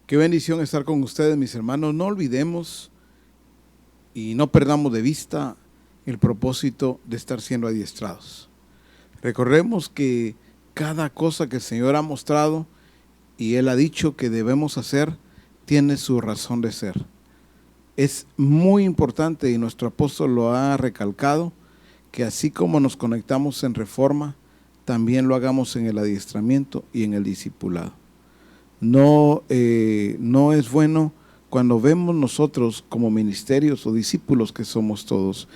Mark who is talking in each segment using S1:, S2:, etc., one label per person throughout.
S1: Qué bendición estar con ustedes, mis hermanos. No olvidemos y no perdamos de vista el propósito de estar siendo adiestrados. Recordemos que cada cosa que el Señor ha mostrado y Él ha dicho que debemos hacer, tiene su razón de ser. Es muy importante, y nuestro apóstol lo ha recalcado, que así como nos conectamos en reforma, también lo hagamos en el adiestramiento y en el discipulado. No es bueno cuando vemos nosotros como ministerios o discípulos que somos todos,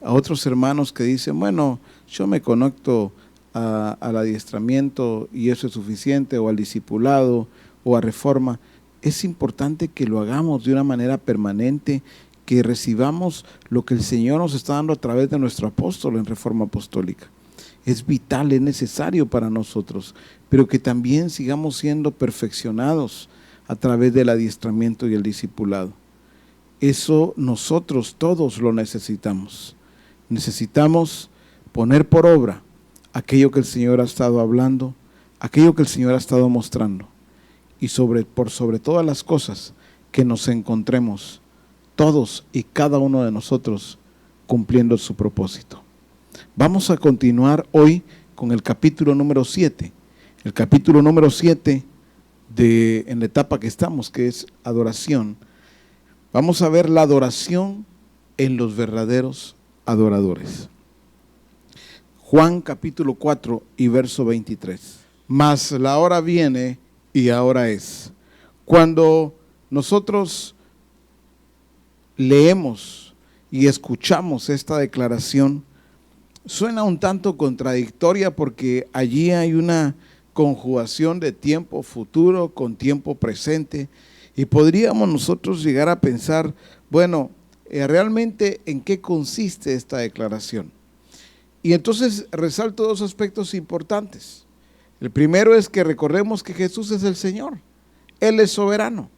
S1: a otros hermanos que dicen, bueno, yo me conecto al adiestramiento y eso es suficiente, o al discipulado o a reforma. Es importante que lo hagamos de una manera permanente, que recibamos lo que el Señor nos está dando a través de nuestro apóstol en Reforma Apostólica. Es vital, es necesario para nosotros, pero que también sigamos siendo perfeccionados a través del adiestramiento y el discipulado. Eso nosotros todos lo necesitamos. Necesitamos poner por obra aquello que el Señor ha estado hablando, aquello que el Señor ha estado mostrando, y por sobre todas las cosas, que nos encontremos todos y cada uno de nosotros cumpliendo su propósito. Vamos a continuar hoy con el capítulo número 7. El capítulo número 7 en la etapa que estamos, que es adoración. Vamos a ver la adoración en los verdaderos adoradores. Juan capítulo 4 y verso 23. Mas la hora viene y ahora es. Cuando nosotros leemos y escuchamos esta declaración, suena un tanto contradictoria porque allí hay una conjugación de tiempo futuro con tiempo presente, y podríamos nosotros llegar a pensar, bueno, realmente ¿en qué consiste esta declaración? Y entonces resalto dos aspectos importantes. El primero es que recordemos que Jesús es el Señor, Él es soberano.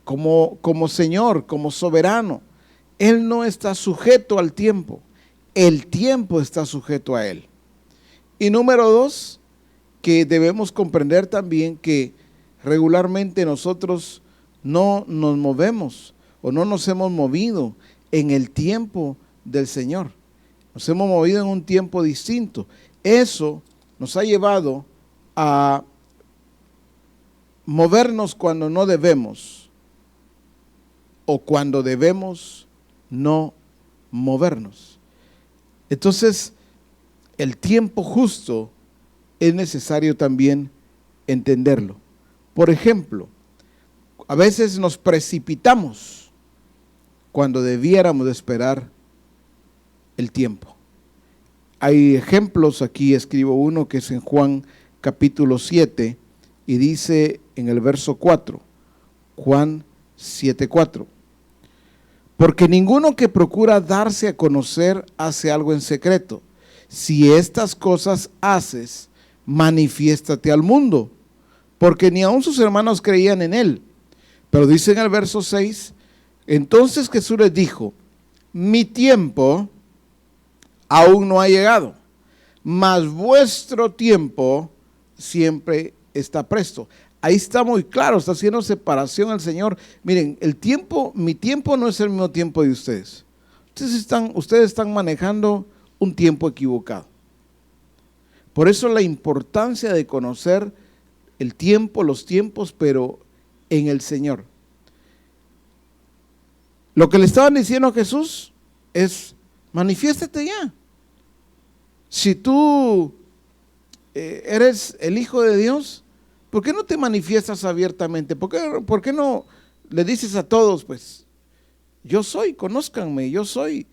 S1: Como Señor, como soberano, Él no está sujeto al tiempo. El tiempo está sujeto a Él. Y número dos, que debemos comprender también que regularmente nosotros no nos movemos o no nos hemos movido en el tiempo del Señor. Nos hemos movido en un tiempo distinto. Eso nos ha llevado a movernos cuando no debemos, o cuando debemos no movernos. Entonces, el tiempo justo es necesario también entenderlo. Por ejemplo, a veces nos precipitamos cuando debiéramos de esperar el tiempo. Hay ejemplos, aquí escribo uno que es en Juan capítulo 7 y dice en el verso 4, Juan 7:4. Porque ninguno que procura darse a conocer hace algo en secreto. Si estas cosas haces, manifiéstate al mundo, porque ni aun sus hermanos creían en él. Pero dice en el verso 6, entonces Jesús les dijo, mi tiempo aún no ha llegado, mas vuestro tiempo siempre está presto. Ahí está muy claro, está haciendo separación el Señor. Miren, mi tiempo no es el mismo tiempo de ustedes. Ustedes están manejando un tiempo equivocado. Por eso la importancia de conocer el tiempo, los tiempos, pero en el Señor. Lo que le estaban diciendo a Jesús es, manifiéstate ya. Si tú eres el Hijo de Dios, ¿por qué no te manifiestas abiertamente? ¿Por qué no le dices a todos, pues, yo soy, conózcanme, yo soy?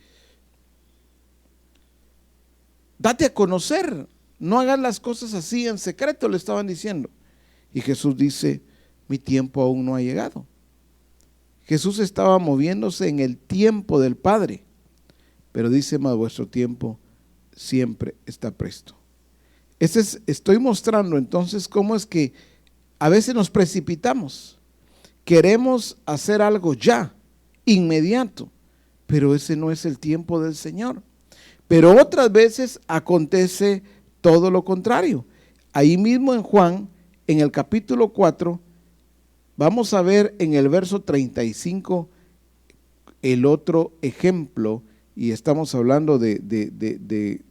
S1: Date a conocer, no hagas las cosas así en secreto, le estaban diciendo. Y Jesús dice, mi tiempo aún no ha llegado. Jesús estaba moviéndose en el tiempo del Padre, pero dice, mas vuestro tiempo siempre está presto. Estoy mostrando entonces cómo es que a veces nos precipitamos, queremos hacer algo ya, inmediato, pero ese no es el tiempo del Señor. Pero otras veces acontece todo lo contrario. Ahí mismo en Juan, en el capítulo 4, Vamos a ver en el verso 35 el otro ejemplo, y estamos hablando de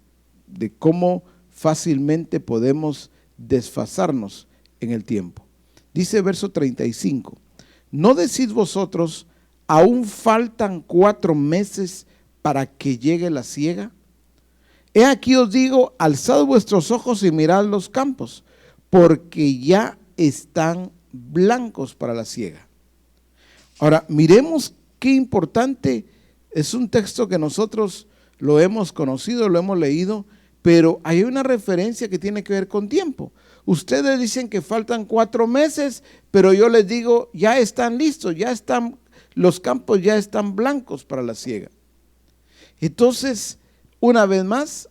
S1: cómo fácilmente podemos desfasarnos en el tiempo. Dice verso 35, ¿no decís vosotros, aún faltan 4 meses para que llegue la siega? He aquí os digo, alzad vuestros ojos y mirad los campos, porque ya están blancos para la siega. Ahora, miremos qué importante, es un texto que nosotros lo hemos conocido, lo hemos leído, pero hay una referencia que tiene que ver con tiempo. Ustedes dicen que faltan 4 meses, pero yo les digo, ya están listos, ya están, los campos ya están blancos para la siega. Entonces, una vez más,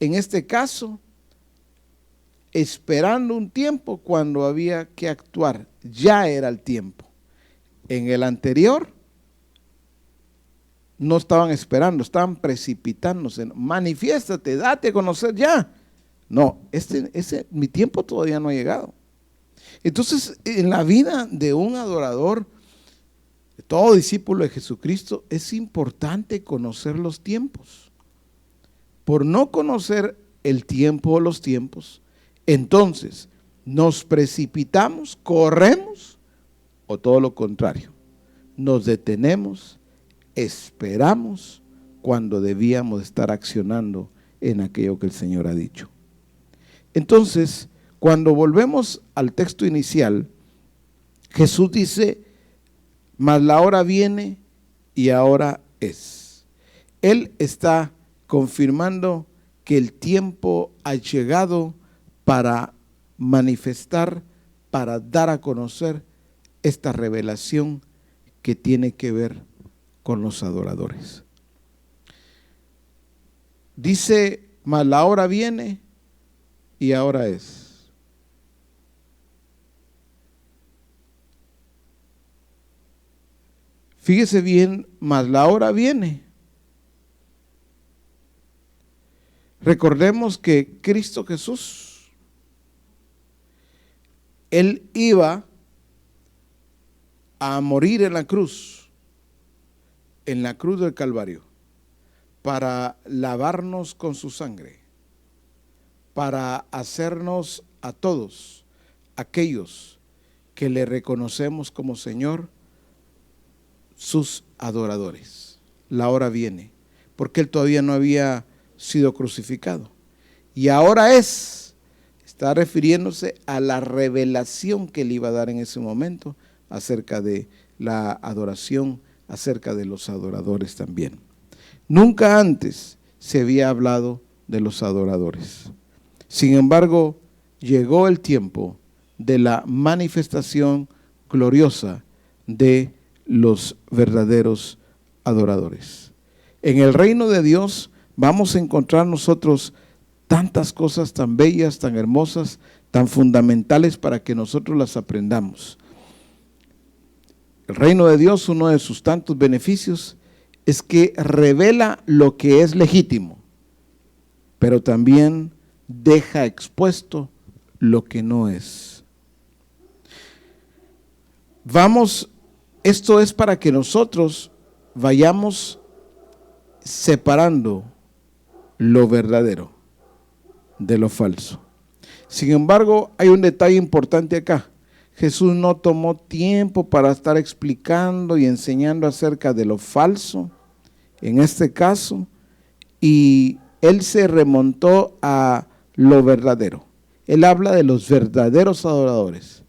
S1: en este caso, esperando un tiempo cuando había que actuar, ya era el tiempo. En el anterior, no estaban esperando, estaban precipitándose. Manifiéstate, date a conocer ya. No, mi tiempo todavía no ha llegado. Entonces, en la vida de un adorador, de todo discípulo de Jesucristo, es importante conocer los tiempos. Por no conocer el tiempo o los tiempos, entonces nos precipitamos, corremos, o todo lo contrario, nos detenemos, esperamos cuando debíamos estar accionando en aquello que el Señor ha dicho. Entonces, cuando volvemos al texto inicial, Jesús dice, mas la hora viene y ahora es. Él está confirmando que el tiempo ha llegado para manifestar, para dar a conocer esta revelación que tiene que ver con los adoradores. Dice, mas la hora viene y ahora es. Fíjese bien, mas la hora viene. Recordemos que Cristo Jesús, Él iba a morir en la cruz del Calvario, para lavarnos con su sangre, para hacernos a todos aquellos que le reconocemos como Señor, sus adoradores. La hora viene, porque Él todavía no había sido crucificado. Y ahora está refiriéndose a la revelación que Él iba a dar en ese momento acerca de la adoración, acerca de los adoradores también. Nunca antes se había hablado de los adoradores. Sin embargo, llegó el tiempo de la manifestación gloriosa de los verdaderos adoradores. En el reino de Dios vamos a encontrar nosotros tantas cosas tan bellas, tan hermosas, tan fundamentales para que nosotros las aprendamos. El reino de Dios, uno de sus tantos beneficios, es que revela lo que es legítimo, pero también deja expuesto lo que no es. Esto es para que nosotros vayamos separando lo verdadero de lo falso. Sin embargo, hay un detalle importante acá. Jesús no tomó tiempo para estar explicando y enseñando acerca de lo falso, en este caso, y Él se remontó a lo verdadero. Él habla de los verdaderos adoradores.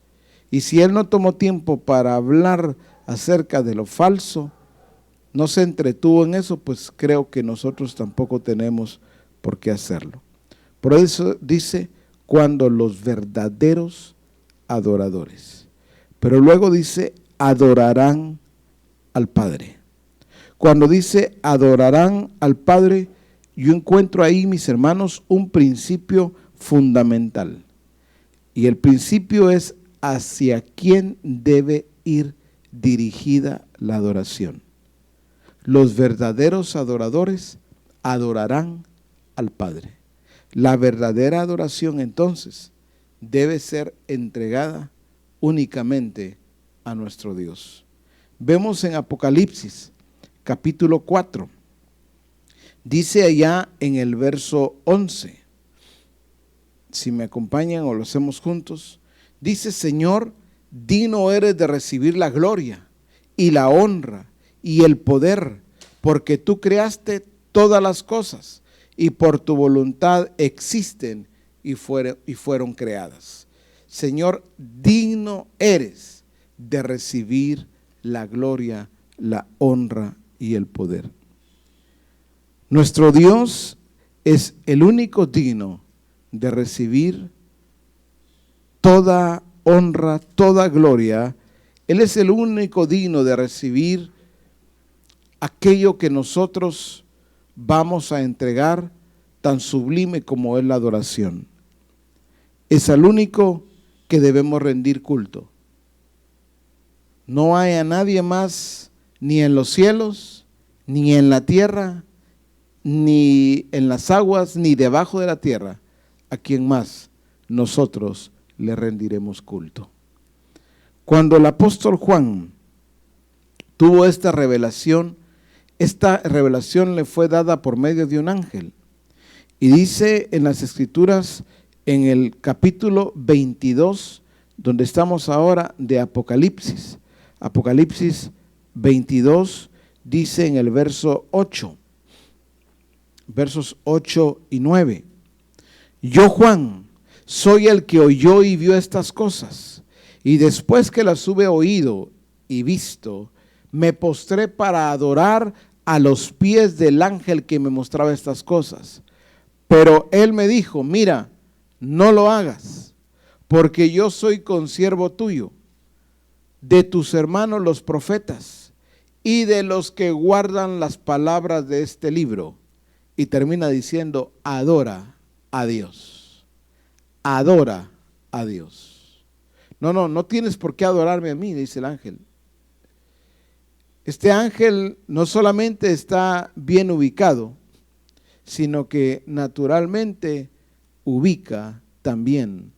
S1: Y si Él no tomó tiempo para hablar acerca de lo falso, no se entretuvo en eso, pues creo que nosotros tampoco tenemos por qué hacerlo. Por eso dice, cuando los verdaderos adoradores. Pero luego dice, adorarán al Padre. Cuando dice, adorarán al Padre, yo encuentro ahí, mis hermanos, un principio fundamental. Y el principio es hacia quién debe ir dirigida la adoración. Los verdaderos adoradores adorarán al Padre. La verdadera adoración entonces debe ser entregada únicamente a nuestro Dios. Vemos en Apocalipsis, capítulo 4, dice allá en el verso 11, si me acompañan o lo hacemos juntos, dice: Señor, digno eres de recibir la gloria y la honra y el poder, porque tú creaste todas las cosas y por tu voluntad existen y fueron creadas. Señor, digno eres de recibir la gloria, la honra y el poder. Nuestro Dios es el único digno de recibir toda honra, toda gloria. Él es el único digno de recibir aquello que nosotros vamos a entregar, tan sublime como es la adoración. Es al único que debemos rendir culto. No hay a nadie más, ni en los cielos, ni en la tierra, ni en las aguas, ni debajo de la tierra, a quien más nosotros le rendiremos culto. Cuando el apóstol Juan tuvo esta revelación le fue dada por medio de un ángel. Y dice en las Escrituras, en el capítulo 22, donde estamos ahora, de Apocalipsis. Apocalipsis 22 dice en el verso 8, versos 8 y 9: Yo, Juan, soy el que oyó y vio estas cosas, y después que las hube oído y visto, me postré para adorar a los pies del ángel que me mostraba estas cosas. Pero él me dijo: mira, no lo hagas, porque yo soy consiervo tuyo, de tus hermanos los profetas, y de los que guardan las palabras de este libro. Y termina diciendo: adora a Dios. Adora a Dios. No tienes por qué adorarme a mí, dice el ángel. Este ángel no solamente está bien ubicado, sino que naturalmente ubica también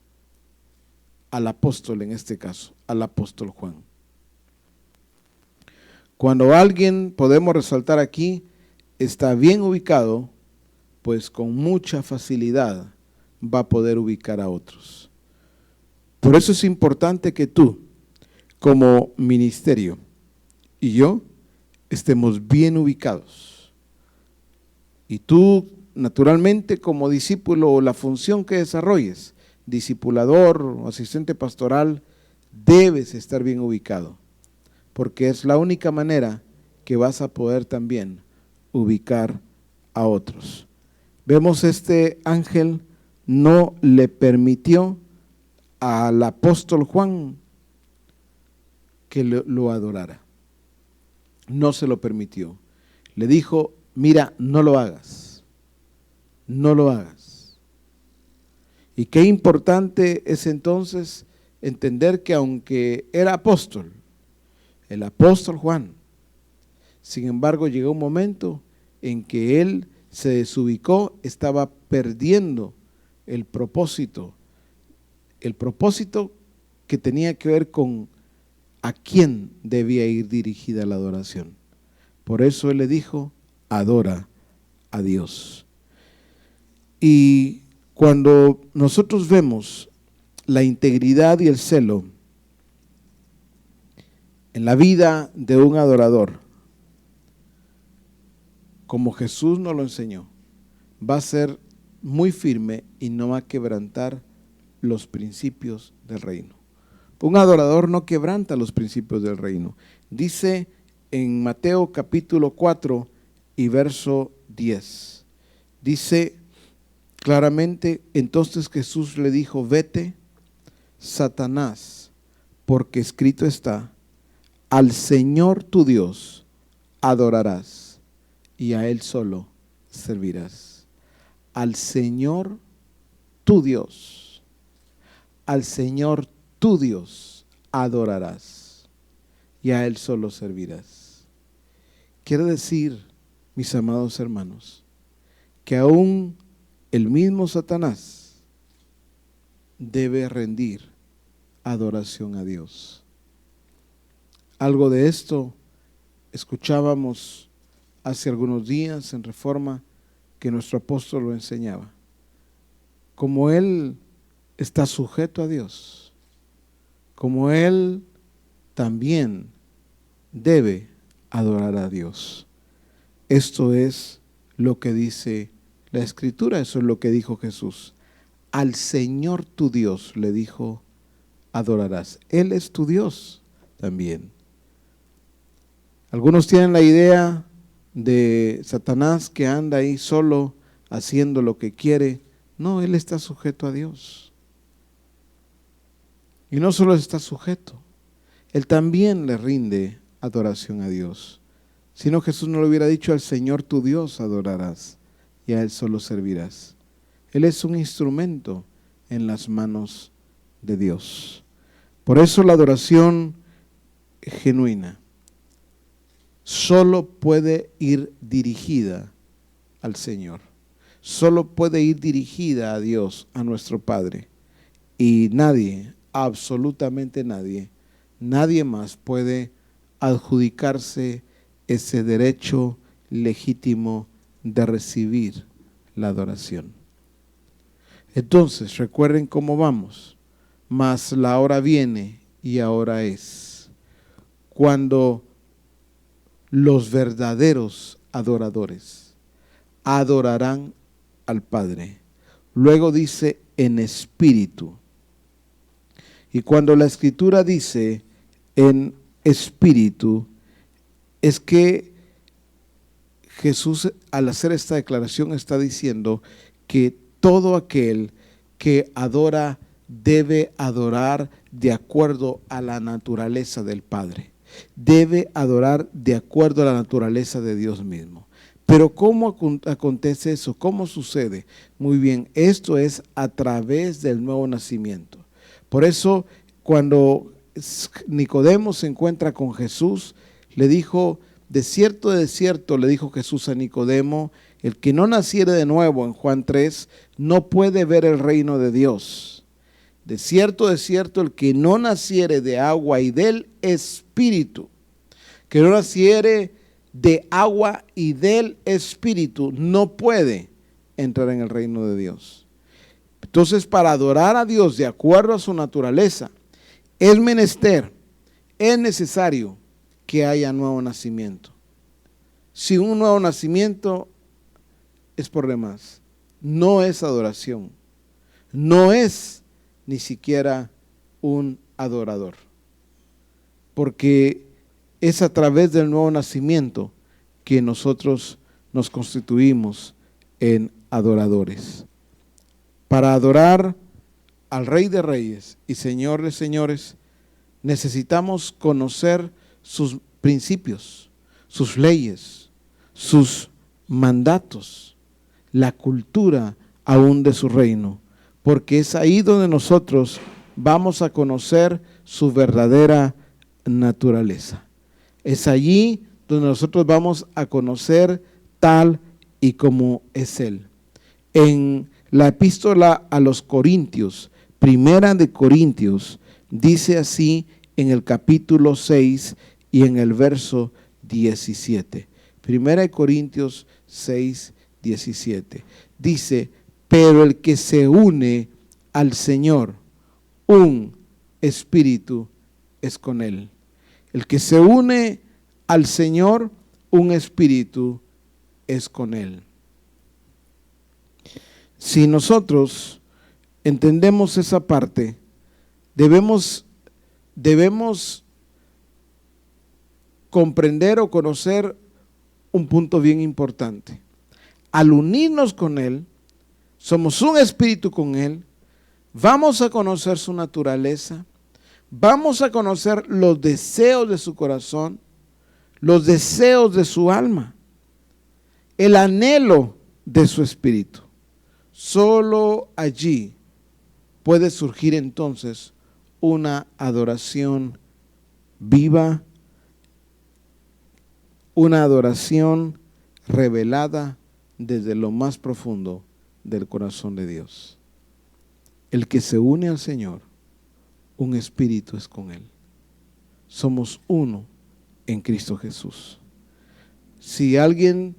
S1: al apóstol, en este caso, al apóstol Juan. Cuando alguien, podemos resaltar aquí, está bien ubicado, pues con mucha facilidad va a poder ubicar a otros. Por eso es importante que tú, como ministerio, y yo estemos bien ubicados. Y tú, naturalmente, como discípulo, la función que desarrolles, discipulador o asistente pastoral, debes estar bien ubicado, porque es la única manera que vas a poder también ubicar a otros. Vemos, este ángel no le permitió al apóstol Juan que lo adorara. No se lo permitió. Le dijo: mira, no lo hagas. No lo hagas. Y qué importante es entonces entender que aunque era apóstol, el apóstol Juan, sin embargo llegó un momento en que él se desubicó, estaba perdiendo el propósito que tenía que ver con a quién debía ir dirigida la adoración. Por eso él le dijo: adora a Dios. Y cuando nosotros vemos la integridad y el celo en la vida de un adorador, como Jesús nos lo enseñó, va a ser muy firme y no va a quebrantar los principios del reino. Un adorador no quebranta los principios del reino. Dice en Mateo capítulo 4 y verso 10. Dice claramente: entonces Jesús le dijo: vete, Satanás, porque escrito está: al Señor tu Dios adorarás y a Él solo servirás. Al Señor tu Dios, al Señor tu Dios adorarás y a Él solo servirás. Quiere decir, mis amados hermanos, que aún el mismo Satanás debe rendir adoración a Dios. Algo de esto escuchábamos hace algunos días en Reforma que nuestro apóstol lo enseñaba. Como él está sujeto a Dios, como él también debe adorar a Dios. Esto es lo que dice la Escritura, eso es lo que dijo Jesús. Al Señor tu Dios le dijo, adorarás. Él es tu Dios también. Algunos tienen la idea de Satanás que anda ahí solo haciendo lo que quiere. No, él está sujeto a Dios. Y no solo está sujeto, él también le rinde adoración a Dios. Si no, Jesús no le hubiera dicho, al Señor tu Dios adorarás y a él solo servirás. Él es un instrumento en las manos de Dios. Por eso la adoración genuina solo puede ir dirigida al Señor. Solo puede ir dirigida a Dios, a nuestro Padre. Y nadie, absolutamente nadie más puede adjudicarse ese derecho legítimo de recibir la adoración. Entonces, recuerden cómo vamos. Mas la hora viene y ahora es, cuando los verdaderos adoradores adorarán al Padre. Luego dice en espíritu. Y cuando la Escritura dice en espíritu, es que Jesús, al hacer esta declaración, está diciendo que todo aquel que adora debe adorar de acuerdo a la naturaleza del Padre. Debe adorar de acuerdo a la naturaleza de Dios mismo. Pero ¿cómo acontece eso? ¿Cómo sucede? Muy bien, esto es a través del nuevo nacimiento. Por eso, cuando Nicodemo se encuentra con Jesús, le dijo, de cierto, le dijo Jesús a Nicodemo, el que no naciere de nuevo, en Juan 3, no puede ver el reino de Dios. De cierto, el que no naciere de agua y del Espíritu, que no naciere de agua y del Espíritu, no puede entrar en el reino de Dios. Entonces, para adorar a Dios de acuerdo a su naturaleza, es necesario que haya nuevo nacimiento. Si un nuevo nacimiento es por demás, no es adoración, no es ni siquiera un adorador, porque es a través del nuevo nacimiento que nosotros nos constituimos en adoradores. Para adorar al Rey de Reyes y Señor de Señores, necesitamos conocer sus principios, sus leyes, sus mandatos, la cultura aún de su reino, porque es ahí donde nosotros vamos a conocer su verdadera naturaleza. Es allí donde nosotros vamos a conocer tal y como es Él. En la epístola a los Corintios, primera de Corintios, dice así en el capítulo 6 y en el verso 17. Primera de Corintios 6, 17. Dice, pero el que se une al Señor, un espíritu es con Él. El que se une al Señor, un espíritu es con Él. Si nosotros entendemos esa parte, debemos comprender o conocer un punto bien importante. Al unirnos con Él, somos un espíritu con Él, vamos a conocer su naturaleza, vamos a conocer los deseos de su corazón, los deseos de su alma, el anhelo de su espíritu. Solo allí puede surgir entonces una adoración viva, una adoración revelada desde lo más profundo del corazón de Dios. El que se une al Señor, un espíritu es con Él. Somos uno en Cristo Jesús. Si alguien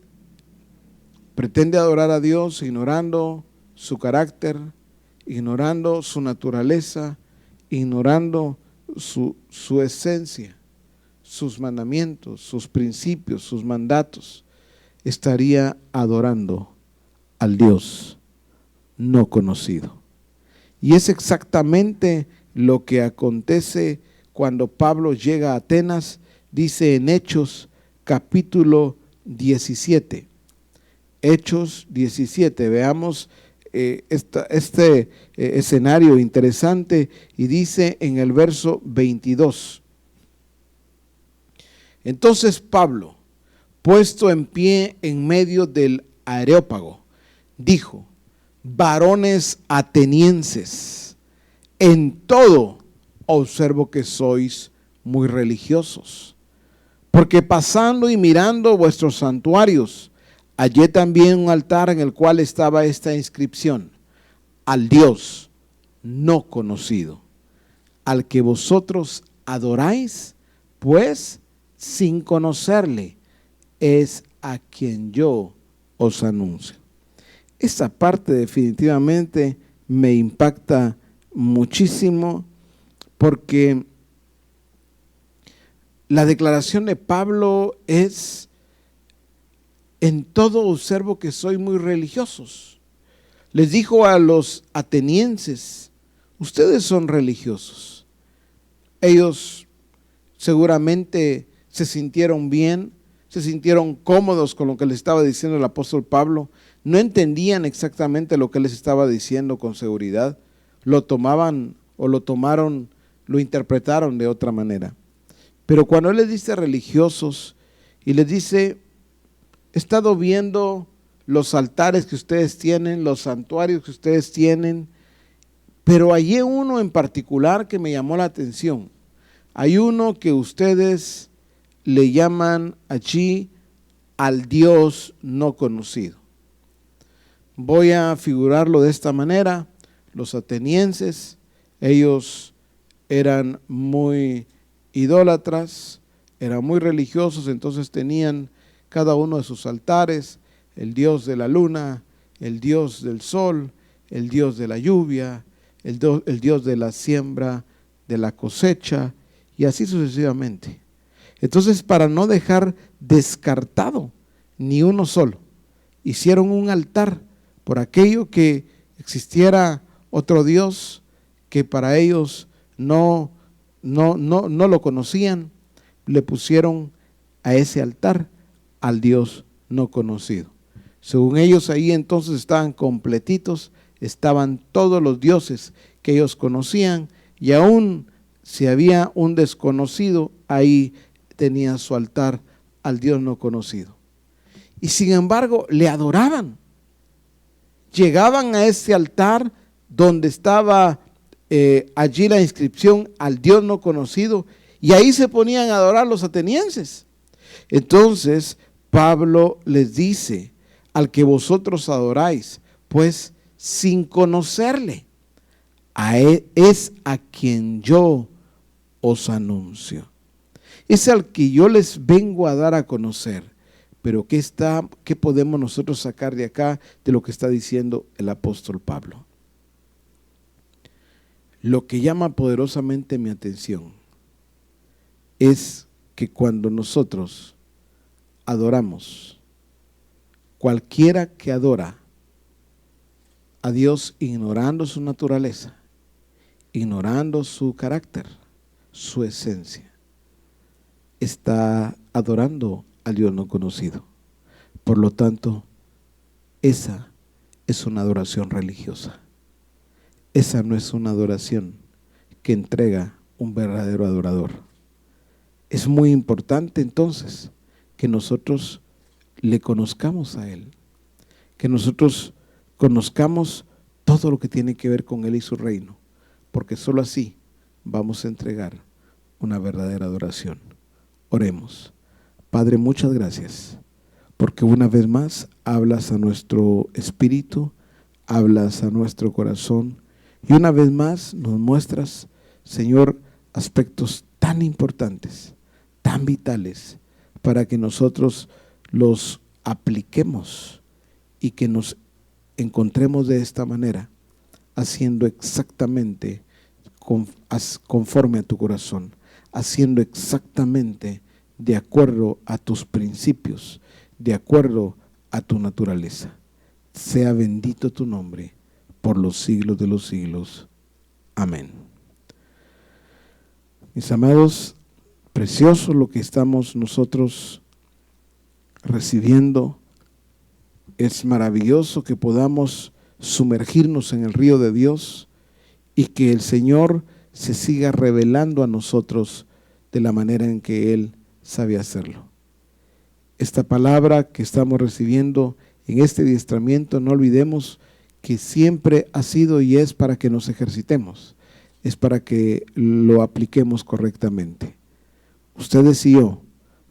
S1: pretende adorar a Dios ignorando su carácter, ignorando su naturaleza, ignorando su esencia, sus mandamientos, sus principios, sus mandatos, estaría adorando al Dios no conocido. Y es exactamente lo que acontece cuando Pablo llega a Atenas. Dice en Hechos capítulo 17. Hechos 17, veamos este escenario interesante, y dice en el verso 22. Entonces Pablo, puesto en pie en medio del Areópago, dijo: varones atenienses, en todo observo que sois muy religiosos, porque pasando y mirando vuestros santuarios, hallé también un altar en el cual estaba esta inscripción: al Dios no conocido, al que vosotros adoráis, pues sin conocerle, es a quien yo os anuncio. Esta parte definitivamente me impacta muchísimo, porque la declaración de Pablo es: en todo observo que soy muy religiosos. Les dijo a los atenienses: ustedes son religiosos. Ellos seguramente se sintieron bien, se sintieron cómodos con lo que les estaba diciendo el apóstol Pablo. No entendían exactamente lo que les estaba diciendo con seguridad. Lo tomaban o lo tomaron, lo interpretaron de otra manera. Pero cuando él les dice religiosos y les dice: he estado viendo los altares que ustedes tienen, los santuarios que ustedes tienen, pero hay uno en particular que me llamó la atención. Hay uno que ustedes le llaman allí al Dios no conocido. Voy a figurarlo de esta manera. Los atenienses, ellos eran muy idólatras, eran muy religiosos, entonces tenían cada uno de sus altares: el dios de la luna, el dios del sol, el dios de la lluvia, el dios de la siembra, de la cosecha, y así sucesivamente. Entonces, para no dejar descartado ni uno solo, hicieron un altar por aquello que existiera otro Dios que para ellos no lo conocían. Le pusieron a ese altar al Dios no conocido. Según ellos, ahí entonces estaban completitos, estaban todos los dioses que ellos conocían, y aún si había un desconocido, ahí tenía su altar al Dios no conocido. Y sin embargo, le adoraban. Llegaban a ese altar donde estaba allí la inscripción al Dios no conocido, y ahí se ponían a adorar los atenienses. Entonces Pablo les dice: al que vosotros adoráis, pues sin conocerle, a él es a quien yo os anuncio. Es al que yo les vengo a dar a conocer. Pero ¿qué podemos nosotros sacar de acá, de lo que está diciendo el apóstol Pablo? Lo que llama poderosamente mi atención es que cuando nosotros adoramos, cualquiera que adora a Dios ignorando su naturaleza, ignorando su carácter, su esencia, está adorando al Dios no conocido. Por lo tanto, esa es una adoración religiosa. Esa no es una adoración que entrega un verdadero adorador. Es muy importante entonces que nosotros le conozcamos a Él, que nosotros conozcamos todo lo que tiene que ver con Él y su reino, porque solo así vamos a entregar una verdadera adoración. Oremos. Padre, muchas gracias, porque una vez más hablas a nuestro espíritu, hablas a nuestro corazón, y una vez más nos muestras, Señor, aspectos tan importantes tan vitales para que nosotros los apliquemos y que nos encontremos de esta manera, haciendo exactamente conforme a tu corazón, haciendo exactamente de acuerdo a tus principios, de acuerdo a tu naturaleza. Sea bendito tu nombre por los siglos de los siglos. Amén. Mis amados, precioso lo que estamos nosotros recibiendo. Es maravilloso que podamos sumergirnos en el río de Dios y que el Señor se siga revelando a nosotros de la manera en que Él sabe hacerlo. Esta palabra que estamos recibiendo en este adiestramiento, no olvidemos que siempre ha sido y es para que nos ejercitemos, es para que lo apliquemos correctamente. Ustedes y yo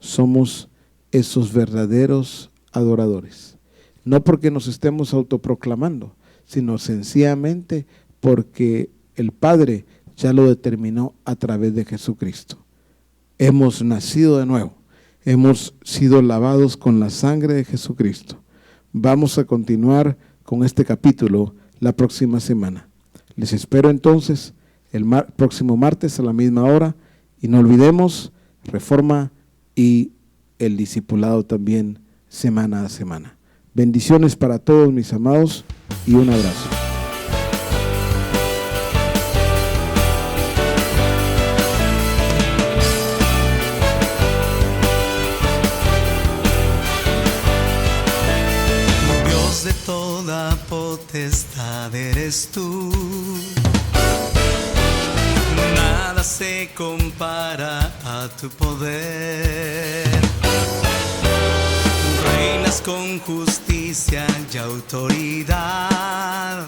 S1: somos esos verdaderos adoradores, no porque nos estemos autoproclamando, sino sencillamente porque el Padre ya lo determinó a través de Jesucristo. Hemos nacido de nuevo, hemos sido lavados con la sangre de Jesucristo. Vamos a continuar con este capítulo la próxima semana. Les espero entonces el próximo martes a la misma hora, y no olvidemos Reforma y el discipulado también semana a semana. Bendiciones para todos mis amados y un abrazo.
S2: Dios de toda potestad eres tú. Nada se compara a tu poder. Reinas con justicia y autoridad.